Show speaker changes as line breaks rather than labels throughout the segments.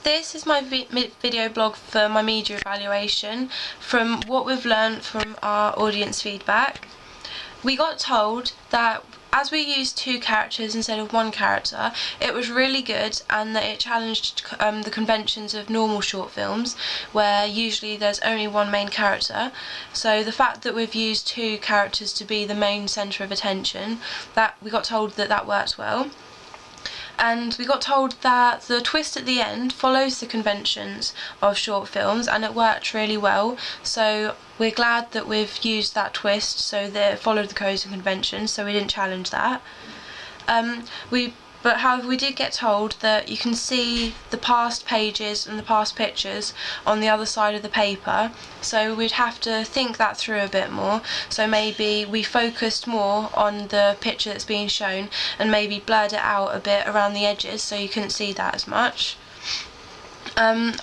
This is my video blog for my media evaluation. From what we've learned from our audience feedback, we got told that as we used 2 characters instead of 1 character, it was really good and that it challenged the conventions of normal short films where usually there's only 1 main character. So the fact that we've used 2 characters to be the main centre of attention, that we got told that that worked well. And we got told that the twist at the end follows the conventions of short films and it worked really well. So we're glad that we've used that twist so that it followed the codes and conventions, so we didn't challenge that. However, we did get told that you can see the past pages and the past pictures on the other side of the paper, so we'd have to think that through a bit more. So maybe we focused more on the picture that's being shown and maybe blurred it out a bit around the edges so you couldn't see that as much.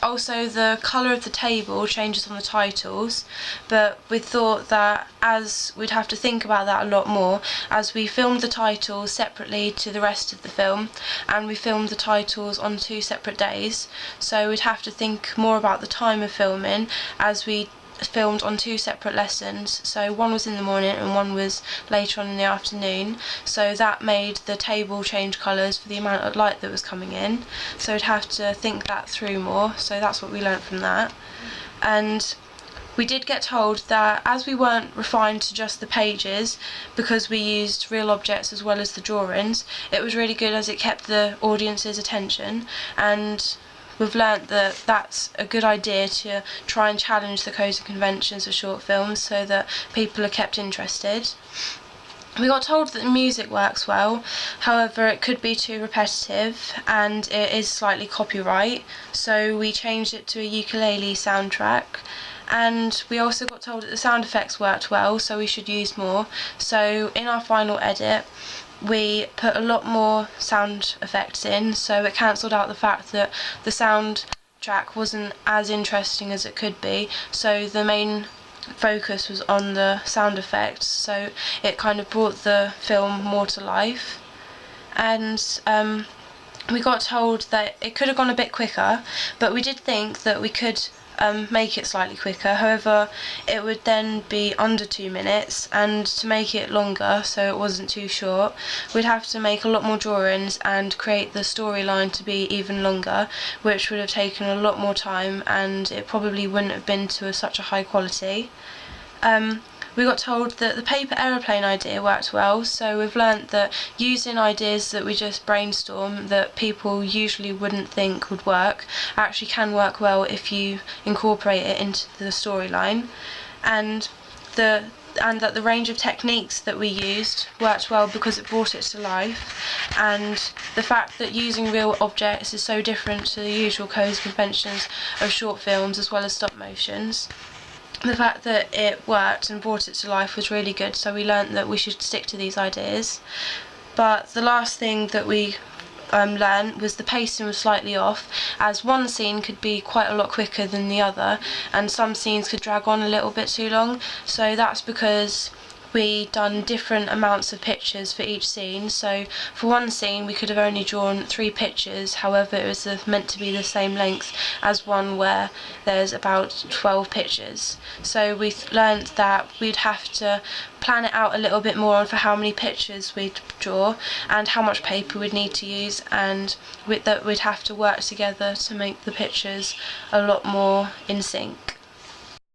Also, the colour of the table changes on the titles, but we thought that as we'd have to think about that a lot more, as we filmed the titles separately to the rest of the film, and we filmed the titles on 2 separate days, so we'd have to think more about the time of filming as we filmed on 2 separate lessons. So one was in the morning and one was later on in the afternoon, so that made the table change colours for the amount of light that was coming in, so we'd have to think that through more. So that's what we learnt from that. And we did get told that as we weren't refined to just the pages because we used real objects as well as the drawings, it was really good as it kept the audience's attention, and we've learnt that that's a good idea to try and challenge the codes and conventions of short films so that people are kept interested. We got told that the music works well, however it could be too repetitive and it is slightly copyright, so we changed it to a ukulele soundtrack. And we also got told that the sound effects worked well, so we should use more. So in our final edit, we put a lot more sound effects in, so it cancelled out the fact that the soundtrack wasn't as interesting as it could be, so the main focus was on the sound effects, so it kind of brought the film more to life. And we got told that it could have gone a bit quicker, but we did think that we could make it slightly quicker. However, it would then be under 2 minutes, and to make it longer so it wasn't too short, we'd have to make a lot more drawings and create the storyline to be even longer, which would have taken a lot more time and it probably wouldn't have been to such a high quality. We got told that the paper aeroplane idea worked well, so we've learnt that using ideas that we just brainstorm that people usually wouldn't think would work actually can work well if you incorporate it into the storyline, and that the range of techniques that we used worked well because it brought it to life, and the fact that using real objects is so different to the usual codes and conventions of short films as well as stop motions. The fact that it worked and brought it to life was really good, so we learnt that we should stick to these ideas. But the last thing that we learned was the pacing was slightly off, as one scene could be quite a lot quicker than the other and some scenes could drag on a little bit too long, so that's because we done different amounts of pictures for each scene. So for one scene we could have only drawn 3 pictures, however it was meant to be the same length as one where there's about 12 pictures. So we learnt that we'd have to plan it out a little bit more for how many pictures we'd draw and how much paper we'd need to use, and that we'd have to work together to make the pictures a lot more in sync.